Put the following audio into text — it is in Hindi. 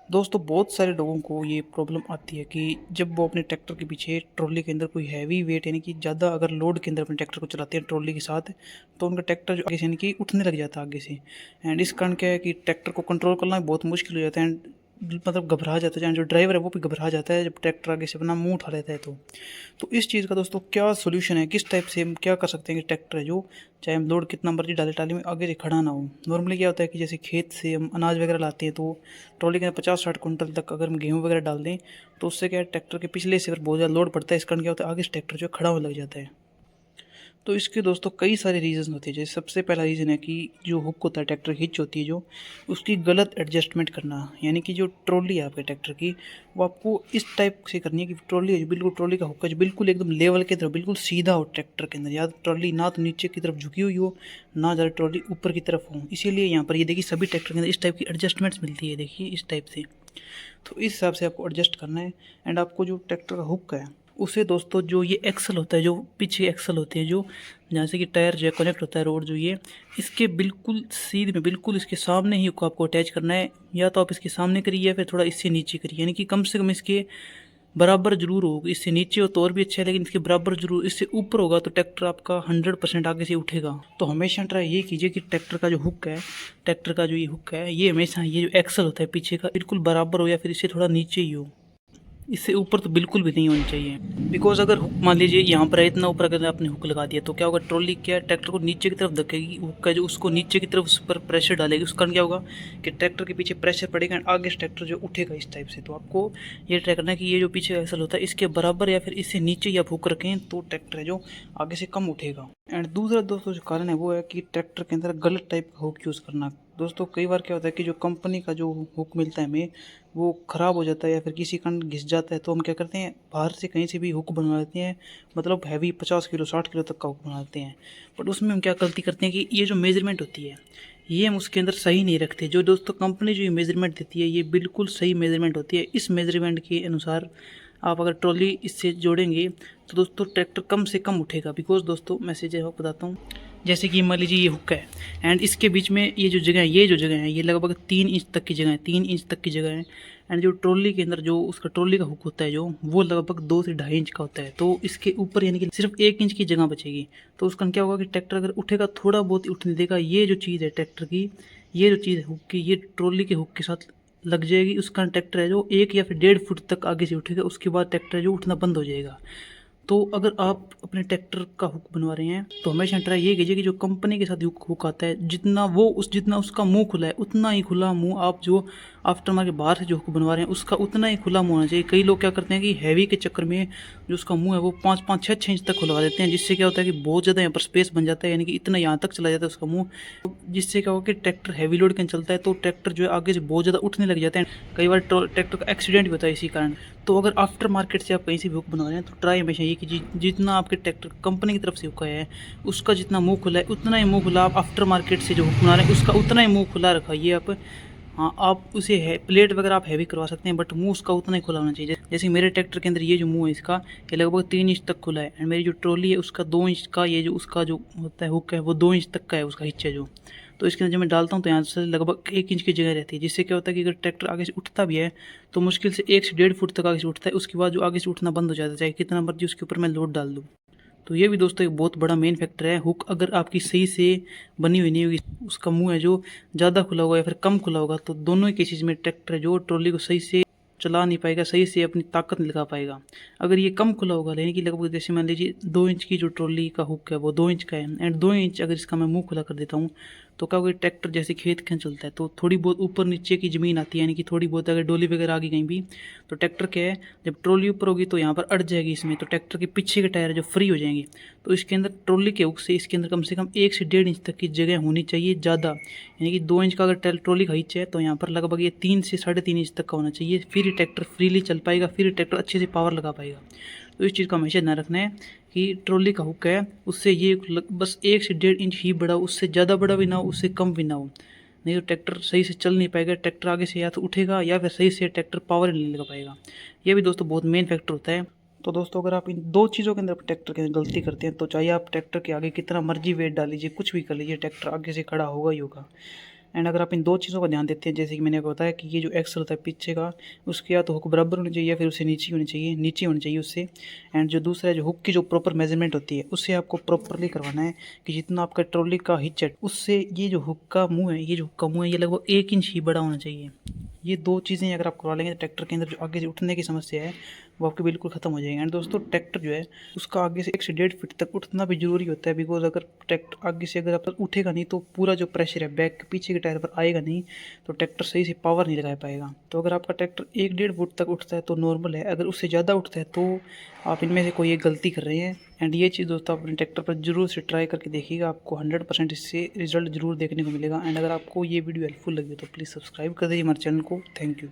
दोस्तों बहुत सारे लोगों को ये प्रॉब्लम आती है कि जब वो अपने ट्रैक्टर के पीछे ट्रॉली के अंदर कोई हैवी वेट यानी कि ज़्यादा अगर लोड के अंदर अपने ट्रैक्टर को चलाते हैं ट्रॉली के साथ, तो उनका ट्रैक्टर जो आगे से यानी कि उठने लग जाता है आगे से। एंड इस कारण क्या है कि ट्रैक्टर को कंट्रोल करना बहुत मुश्किल हो जाता है। एंड मतलब घबरा जाता है, जो ड्राइवर है वो भी घबरा जाता है जब ट्रैक्टर आगे से अपना मुंह उठा लेता है। तो इस चीज़ का दोस्तों क्या सोल्यूशन है, किस टाइप से हम क्या कर सकते हैं कि ट्रैक्टर है जो, चाहे हम लोड कितना मर्जी डाले टाली में, आगे से खड़ा ना हो। नॉर्मली क्या होता है कि जैसे खेत से हम अनाज वगैरह लाते हैं तो ट्रॉली के अंदर 50-60 कुंटल तक अगर हम गेहूँ वगैरह डाल दें तो उससे क्या है, ट्रैक्टर के पिछले से अगर बहुत ज़्यादा लोड पड़ता है, इस कारण क्या होता है आगे से ट्रैक्टर जो है खड़ा होने लग जाता है। तो इसके दोस्तों कई सारे रीज़न होते हैं। जैसे सबसे पहला रीज़न है कि जो हुक होता है, ट्रैक्टर की हिच होती है जो, उसकी गलत एडजस्टमेंट करना। यानी कि जो ट्रॉली है आपके ट्रैक्टर की, वो आपको इस टाइप से करनी है कि ट्रॉली है जो बिल्कुल, ट्रॉली का हुक है जो बिल्कुल एकदम लेवल की तरफ बिल्कुल सीधा हो ट्रैक्टर के अंदर। या ट्रॉली ना तो नीचे की तरफ झुकी हुई हो, ना ज़्यादा ट्रॉली ऊपर की तरफ हो। इसीलिए यहाँ पर ये देखिए सभी ट्रैक्टर के अंदर इस टाइप की एडजस्टमेंट्स मिलती है, देखिए इस टाइप से। तो इस हिसाब से आपको एडजस्ट करना है। एंड आपको जो ट्रैक्टर का हुक है उसे दोस्तों, जो ये एक्सल होता है, जो पीछे एक्सल होते हैं जो, जहाँ से कि टायर जो है कनेक्ट होता है रोड जो, ये इसके बिल्कुल सीध में बिल्कुल इसके सामने ही हुक आपको अटैच करना है। या तो आप इसके सामने करिए या फिर थोड़ा इससे नीचे करिए, यानी कि कम से कम इसके बराबर जरूर हो। इससे नीचे हो तो और भी अच्छा है, लेकिन इसके बराबर जरूर। इससे ऊपर होगा तो ट्रैक्टर आपका 100% आगे से उठेगा। तो हमेशा ट्राई ये कीजिए कि ट्रैक्टर का जो हुक है, ट्रैक्टर का जो ये हुक है, ये हमेशा ये जो एक्सल होता है पीछे का, बिल्कुल बराबर हो या फिर इससे थोड़ा नीचे ही हो। इससे ऊपर तो बिल्कुल भी नहीं होनी चाहिए। बिकॉज अगर हुक मान लीजिए यहाँ पर है, इतना ऊपर अगर आपने हुक लगा दिया तो क्या होगा, ट्रॉली क्या ट्रैक्टर को नीचे की तरफ धकेगी। हुक का जो उसको नीचे की तरफ उस पर प्रेशर डालेगी, उस कारण क्या होगा कि ट्रैक्टर के पीछे प्रेशर पड़ेगा एंड आगे से ट्रैक्टर जो उठेगा इस टाइप से। तो आपको ये ट्राई करना है कि ये जो पीछे एक्सल होता है इसके बराबर या फिर इससे नीचे ही आप हुक रखें, तो ट्रैक्टर है जो आगे से कम उठेगा। एंड दूसरा दोस्तों जो कारण है वो है कि ट्रैक्टर के अंदर गलत टाइप का हुक यूज़ करना। दोस्तों कई बार क्या होता है कि जो कंपनी का जो हुक मिलता है हमें, वो ख़राब हो जाता है या फिर किसी कारण घिस जाता है, तो हम क्या करते हैं बाहर से कहीं से भी हुक बनवा लेते हैं। मतलब हैवी 50 किलो 60 किलो तक का हुक बना लेते हैं। बट उसमें हम क्या गलती करते हैं कि ये जो मेजरमेंट होती है ये हम उसके अंदर सही नहीं रखते। जो दोस्तों कंपनी जो ये मेजरमेंट देती है ये बिल्कुल सही मेजरमेंट होती है। इस मेजरमेंट के अनुसार आप अगर ट्रॉली इससे जोड़ेंगे तो दोस्तों ट्रैक्टर कम से कम उठेगा। बिकॉज दोस्तों मैं सीधे आपको बताता हूँ, जैसे कि मान लीजिए ये हुक है एंड इसके बीच में ये जो जगह है, ये जो जगह है ये लगभग 3 इंच तक की जगह है, 3 इंच तक की जगह है। एंड जो ट्रॉली के अंदर जो उसका ट्रॉली का हुक होता है जो, वो लगभग 2 से 2.5 इंच का होता है। तो इसके ऊपर यानी कि सिर्फ 1 इंच की जगह बचेगी। तो उसका क्या होगा कि ट्रैक्टर अगर उठेगा थोड़ा बहुत ही उठने देगा। ये जो चीज़ है ट्रैक्टर की, ये जो चीज़ है हुक की, ये ट्रॉली के हुक के साथ लग जाएगी। उसका ट्रैक्टर है जो 1 या फिर 1.5 फुट तक आगे से उठेगा, उसके बाद ट्रैक्टर जो उठना बंद हो जाएगा। तो अगर आप अपने ट्रैक्टर का हुक बनवा रहे हैं तो हमेशा ट्राई ये कीजिए कि जो कंपनी के साथ हुक आता है, जितना उसका मुंह खुला है उतना ही खुला मुंह आप जो आफ्टर मार्केट बाहर से जो हुक बनवा रहे हैं उसका उतना ही खुला मुंह होना चाहिए। कई लोग क्या करते हैं कि हैवी के चक्कर में जो उसका मुंह है वो 5-5 6-6 इंच तक खुलवा देते हैं, जिससे क्या होता है कि बहुत ज़्यादा यहाँ पर स्पेस बन जाता है, यानी कि इतना यहाँ तक चला जाता है उसका मुंह। जिससे क्या होगा कि ट्रैक्टर हैवी लोड के चलता है तो ट्रैक्टर जो है आगे से बहुत ज़्यादा उठने लग जाते हैं। कई बार ट्रैक्टर का एक्सीडेंट भी होता है इसी कारण। तो अगर आफ्टर मार्केट से आप कहीं से भी हुक बना रहे हैं तो ट्राई हमेशा ये कीजिए, जितना आपके ट्रैक्टर कंपनी की तरफ से हुक है उसका जितना मुंह खुला है उतना ही मुंह खुला आप आफ्टर मार्केट से जो हुक बना रहे हैं उसका उतना ही मुंह खुला रखाइए आप। हाँ, आप उसे है प्लेट वगैरह आप हैवी करवा सकते हैं, बट मुंह उसका उतना ही खुला होना चाहिए। जैसे मेरे ट्रैक्टर के अंदर ये जो मुंह है इसका, ये लगभग 3 इंच तक खुला है। एंड मेरी जो ट्रॉली है उसका 2 इंच का, ये जो उसका जो होता है हुक है वो 2 इंच तक का है उसका हिस्सा जो। तो इसके अंदर जब मैं डालता हूँ तो यहाँ से लगभग 1 इंच की जगह रहती है, जिससे क्या होता है कि अगर ट्रैक्टर आगे से उठता भी है तो मुश्किल से 1 से 1.5 फुट तक आगे से उठता है। उसके बाद जो आगे से उठना बंद हो जाता है, चाहे कितना मर्जी उसके ऊपर मैं लोड डाल दूँ। तो ये भी दोस्तों एक बहुत बड़ा मेन फैक्टर है। हुक अगर आपकी सही से बनी हुई नहीं होगी, उसका मुंह है जो ज़्यादा खुला होगा या फिर कम खुला होगा, तो दोनों ही केसेस में ट्रैक्टर है जो ट्रॉली को सही से चला नहीं पाएगा, सही से अपनी ताकत नहीं लगा पाएगा। अगर ये कम खुला होगा, यानी कि लगभग जैसे मान लीजिए 2 इंच की जो ट्रॉली का हुक है वो 2 इंच का है, एंड 2 इंच अगर इसका मैं मुंह खुला कर देता हूँ तो क्या होगा, ट्रैक्टर जैसे खेत खेत चलता है तो थोड़ी बहुत ऊपर नीचे की ज़मीन आती है, यानी कि थोड़ी बहुत अगर डोली वगैरह आ गई कहीं भी, तो ट्रैक्टर क्या है, जब ट्रॉली ऊपर होगी तो यहाँ पर अट जाएगी इसमें, तो ट्रैक्टर के पीछे के टायर जो फ्री हो जाएंगे। तो इसके अंदर ट्रॉली के हुक से इसके अंदर कम से कम 1 से 1.5 इंच तक की जगह होनी चाहिए ज़्यादा। यानी कि 2 इंच का अगर ट्रॉली का हिच है तो यहाँ पर लगभग ये 3 से 3.5 इंच तक का होना चाहिए, फिर ये ट्रैक्टर फ्रीली चल पाएगा, फिर ये ट्रैक्टर अच्छे से पावर लगा पाएगा। तो इस चीज़ का हमेशा ध्यान रखना है कि ट्रॉली का हुक है उससे ये बस 1 से 1.5 इंच ही बड़ा हो, उससे ज़्यादा बड़ा भी ना हो, उससे कम भी ना हो। नहीं तो ट्रैक्टर सही से चल नहीं पाएगा, ट्रैक्टर आगे से या तो उठेगा या फिर सही से ट्रैक्टर पावर नहीं लगा पाएगा। ये भी दोस्तों बहुत मेन फैक्टर होता है। तो दोस्तों अगर आप इन दो चीज़ों के अंदर ट्रैक्टर के अंदर गलती करते हैं तो चाहे आप ट्रैक्टर के आगे कितना मर्जी वेट डाल लीजिए, कुछ भी कर लीजिए, ट्रैक्टर आगे से खड़ा होगा ही होगा। एंड अगर आप इन 2 चीज़ों का ध्यान देते हैं, जैसे कि मैंने आपको बताया कि ये जो एक्सल होता है पीछे का, उसकी या तो हुक बराबर होनी चाहिए या फिर उससे नीचे होनी चाहिए उससे। एंड जो दूसरा है, जो हुक की जो प्रॉपर मेजरमेंट होती है, उससे आपको प्रॉपरली करवाना है कि जितना आपका ट्रॉली का हिच है, उससे ये जो हुक का मुँह है, ये लगभग 1 इंच ही बड़ा होना चाहिए। ये 2 चीज़ें अगर आप करवा लेंगे तो ट्रैक्टर के अंदर जो आगे से उठने की समस्या है, वो आपकी बिल्कुल ख़त्म हो जाएगी। एंड दोस्तों, ट्रैक्टर जो है उसका आगे से 1 से 1.5 फीट तक उठना भी ज़रूरी होता है, बिकॉज़ अगर ट्रैक्टर आगे से अगर आप उठेगा नहीं तो पूरा जो प्रेशर है बैक पीछे के टायर पर आएगा नहीं, तो ट्रैक्टर सही से पावर नहीं लगा पाएगा। तो अगर आपका ट्रैक्टर 1 डेढ़ फुट तक उठता है तो नॉर्मल है, अगर उससे ज़्यादा उठता है तो आप इनमें से कोई एक गलती कर रहे हैं। एंड ये चीज़ दोस्तों आप अपने ट्रैक्टर पर ज़रूर से ट्राई करके देखिएगा, आपको 100% इससे रिजल्ट ज़रूर देखने को मिलेगा। एंड अगर आपको ये वीडियो हेल्पफुल लगी हो तो प्लीज़ सब्सक्राइब कर दीजिए हमारे चैनल को। Thank you.